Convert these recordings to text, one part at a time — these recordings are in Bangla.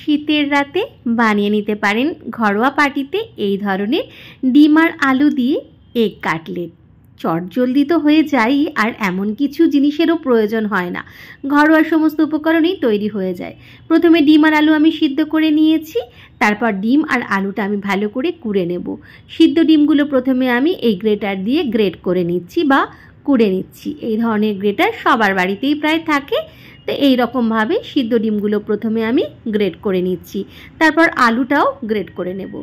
শীতের রাতে বানিয়ে নিতে পারেন ঘরোয়া পার্টিতে এই ধরনের ডিম আর আলু দিয়ে এগ কাটলেট। চটজলদি তো হয়ে যায় আর এমন কিছু জিনিসেরও প্রয়োজন হয় না, ঘরোয়া সমস্ত উপকরণেই তৈরি হয়ে যায়। প্রথমে ডিম আর আলু আমি সিদ্ধ করে নিয়েছি, তারপর ডিম আর আলুটা আমি ভালো করে কুড়ে নেব। সিদ্ধ ডিমগুলো প্রথমে আমি এই গ্রেটার দিয়ে গ্রেট করে নিচ্ছি বা কুড়ে নিচ্ছি। এই ধরনের গ্রেটার সবার বাড়িতেই প্রায় থাকে, তো এই রকমভাবে সিদ্ধ ডিমগুলো প্রথমে আমি গ্রেট করে নিচ্ছি, তারপর আলুটাও গ্রেট করে নেব।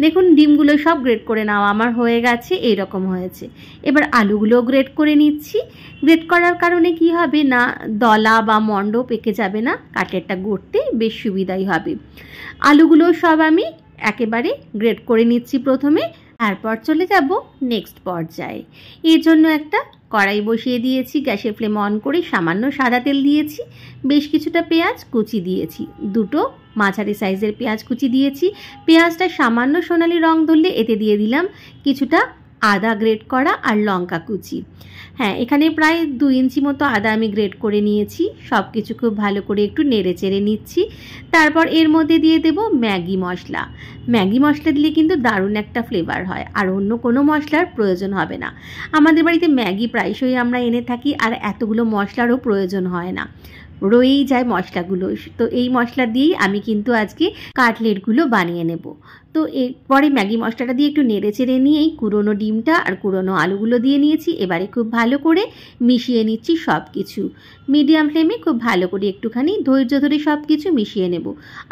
দেখুন ডিমগুলো সব গ্রেট করে নেওয়া আমার হয়ে গেছে, এই রকম হয়েছে। এবার আলুগুলো গ্রেট করে নিচ্ছি। গ্রেট করার কারণে কি হবে না, দলা বা মণ্ড পেকে যাবে না, কাটলেটটা গড়তে বেশ সুবিধাই হবে। আলুগুলো সব আমি একেবারে গ্রেট করে নিচ্ছি প্রথমে, তারপর চলে যাব নেক্সট পর্যায়ে। এর জন্য একটা কড়াই বসিয়ে দিয়েছি, গ্যাসের ফ্লেম অন করে সামান্য সাদা তেল দিয়েছি, বেশ কিছুটা পেঁয়াজ কুচি দিয়েছি, দুটো মাঝারি সাইজের পেঁয়াজ কুচি দিয়েছি। পেঁয়াজটা সামান্য সোনালি রং ধরলে এতে দিয়ে দিলাম কিছুটা আদা গ্রেট করা আর লঙ্কা কুচি। হ্যাঁ, এখানে প্রায় 2 ইঞ্চি মতো আদা আমি গ্রেট করে নিয়েছি। সব কিছু খুব ভালো করে একটু নেড়ে চেড়ে নিচ্ছি। তারপর এর মধ্যে দিয়ে দেব ম্যাগি মশলা। ম্যাগি মশলা দিলে কিন্তু দারুণ একটা ফ্লেভার হয়, আর অন্য কোনো মশলার প্রয়োজন হবে না। আমাদের বাড়িতে ম্যাগি প্রায়শই আমরা এনে থাকি, আর এতগুলো মশলারও প্রয়োজন হয় না, রয়েই যায় মশলাগুলো। তো এই মশলা দিয়েই আমি কিন্তু আজকে কাটলেটগুলো বানিয়ে নেব। তো এরপরে ম্যাগি মশলাটা দিয়ে একটু নেড়ে চেড়ে নিয়েই কুড়োনো ডিমটা আর কুড়োনো আলুগুলো দিয়ে নিয়েছি। এবারে খুব ভালো করে মিশিয়ে নিচ্ছি সব কিছু। মিডিয়াম ফ্লেমে খুব ভালো করে একটুখানি ধৈর্য ধরে সব কিছু মিশিয়ে নেব।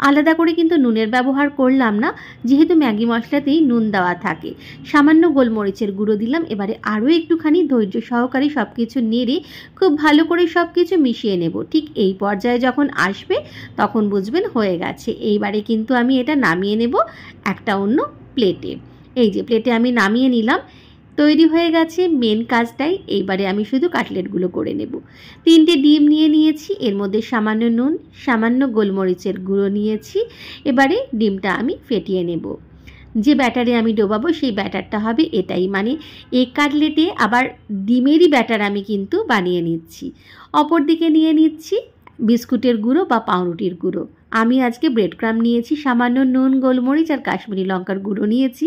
আলাদা করে কিন্তু নুনের ব্যবহার করলাম না, যেহেতু ম্যাগি মশলাতেই নুন দেওয়া থাকে। সামান্য গোলমরিচের গুঁড়ো দিলাম। এবারে আরও একটুখানি ধৈর্য সহকারে সব কিছু নেড়ে খুব ভালো করে সব কিছু মিশিয়ে নেব। ঠিক এই পর্যায়ে যখন আসবে তখন বুঝবেন হয়ে গেছে। এইবারে কিন্তু আমি এটা নামিয়ে নেব একটা অন্য প্লেটে। এই যে প্লেটে আমি নামিয়ে নিলাম, তৈরি হয়ে গেছে মেন কাজটাই। এইবারে আমি শুধু কাটলেটগুলো করে নেব। 3টে ডিম নিয়ে নিয়েছি, এর মধ্যে সামান্য নুন, সামান্য গোলমরিচের গুঁড়ো নিয়েছি। এবারে ডিমটা আমি ফেটিয়ে নেব। যে ব্যাটারে আমি ডোবাবো সেই ব্যাটারটা হবে এটাই, মানে এগ কাটলেটে আবার ডিমেরই ব্যাটার আমি কিন্তু বানিয়ে নিচ্ছি। অপর দিকে নিয়ে নিচ্ছি বিস্কুটের গুঁড়ো বা পাউরুটির গুঁড়ো। আমি আজকে ব্রেড ক্রাম্ব নিয়েছি, সামান্য নুন, গোলমরিচ আর কাশ্মীরি লঙ্কার গুঁড়ো নিয়েছি,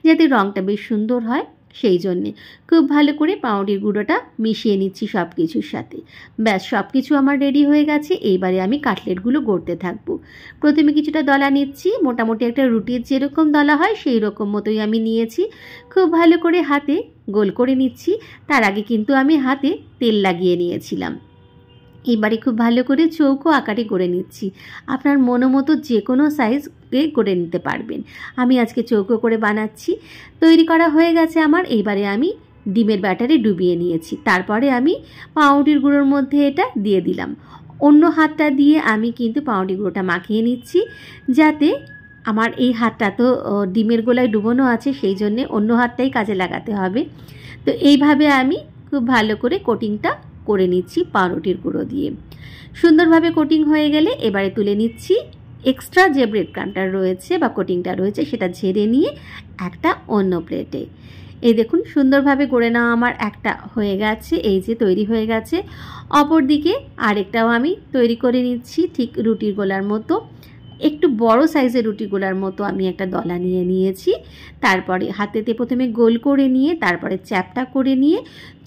যাতে রঙটা বেশ সুন্দর হয় সেই জন্যে। খুব ভালো করে পাউরুটির গুঁড়োটা মিশিয়ে নিচ্ছি সব কিছুর সাথে। ব্যাস, সব কিছু আমার রেডি হয়ে গেছে। এইবারে আমি কাটলেটগুলো গড়তে থাকবো। প্রথমে কিছুটা দলা নিচ্ছি, মোটামুটি একটা রুটির যেরকম দলা হয় সেই রকম মতোই আমি নিয়েছি। খুব ভালো করে হাতে গোল করে নিচ্ছি। তার আগে কিন্তু আমি হাতে তেল লাগিয়ে নিয়েছিলাম। এবারে খুব ভালো করে চৌকো আকারে করে নিচ্ছি। আপনার মনোমতো যে কোনো সাইজে করে নিতে পারবেন। আমি আজকে চৌকো করে বানাচ্ছি। তৈরি করা হয়ে গেছে আমার। এইবারে আমি ডিমের ব্যাটারে ডুবিয়ে নিয়েছি। তারপরে আমি পাউরুটির গুঁড়োর মধ্যে এটা দিয়ে দিলাম। অন্য হাতটা দিয়ে আমি কিন্তু পাউরুটি গুঁড়োটা মাখিয়ে নিচ্ছি, যাতে আমার এই হাতটা তো ডিমের গোলায় ডুবোনো আছে, সেই জন্যে অন্য হাতটাই কাজে লাগাতে হবে। তো এইভাবে আমি খুব ভালো করে কোটিংটা করে নিচ্ছি পাউরুটির গুঁড়ো দিয়ে। সুন্দরভাবে কোটিং হয়ে গেলে এবারে তুলে নিচ্ছি। এক্সট্রা যে ব্রেড ক্রাম্বটা রয়েছে বা কোটিংটা রয়েছে সেটা ঝেড়ে নিয়ে একটা অন্য প্লেটে। এই দেখুন সুন্দরভাবে করে নেওয়া আমার একটা হয়ে গেছে, এই যে তৈরি হয়ে গেছে। অপর দিকে আরেকটাও আমি তৈরি করে নিচ্ছি, ঠিক রুটির গোলার মতো। একটু বড় সাইজের রুটি গোলার মতো আমি একটা দলা নিয়ে নিয়েছি। তারপরে হাতেতে প্রথমে গোল করে নিয়ে তারপরে চ্যাপটা করে নিয়ে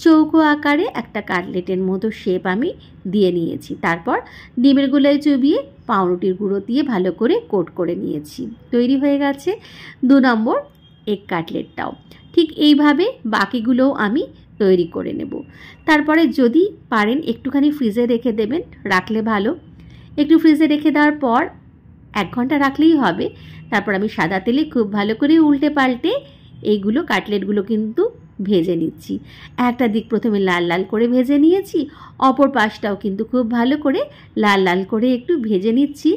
চৌকো আকারে একটা কাটলেটের মতো শেপ আমি দিয়ে নিয়েছি। তারপর ডিমের গোলায় চুবিয়ে পাউরুটির গুঁড়ো দিয়ে ভালো করে কোট করে নিয়েছি। তৈরি হয়ে গেছে 2 নম্বর এগ কাটলেটটাও। ঠিক এইভাবে বাকিগুলোও আমি তৈরি করে নেব। তারপরে যদি পারেন একটুখানি ফ্রিজে রেখে দেবেন, রাখলে ভালো। একটু ফ্রিজে রেখে দেওয়ার পর 1 ঘন্টা রাখলেই হবে। তারপর আমি সাদা তেলে খুব ভালো করে উল্টে পাল্টে এইগুলো কাটলেটগুলো কিন্তু ভেজে নিচ্ছি। একটা দিক প্রথমে লাল লাল করে ভেজে নিয়েছি, অপর পাশটাও কিন্তু খুব ভালো করে লাল লাল করে একটু ভেজে নিচ্ছি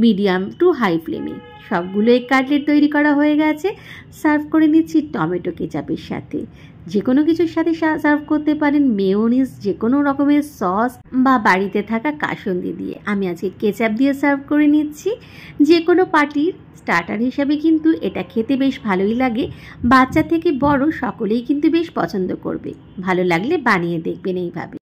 মিডিয়াম টু হাই ফ্লেমে। সবগুলো এগ কাটলেট তৈরি করা হয়ে গেছে। সার্ভ করে নিচ্ছি টমেটো কেচাপের সাথে। যে কোনো কিছুর সাথে সার্ভ করতে পারেন, মেয়োনিজ, যে কোনো রকমের সস বা বাড়িতে থাকা কাসুন্দি দিয়ে। আমি আজকে কেচাপ দিয়ে সার্ভ করে নিচ্ছি। যে কোনো পার্টির স্টার্টার হিসাবে কিন্তু এটা খেতে বেশ ভালোই লাগে। বাচ্চা থেকে বড় সকলেই কিন্তু বেশ পছন্দ করবে। ভালো লাগলে বানিয়ে দেখবেন এইভাবে।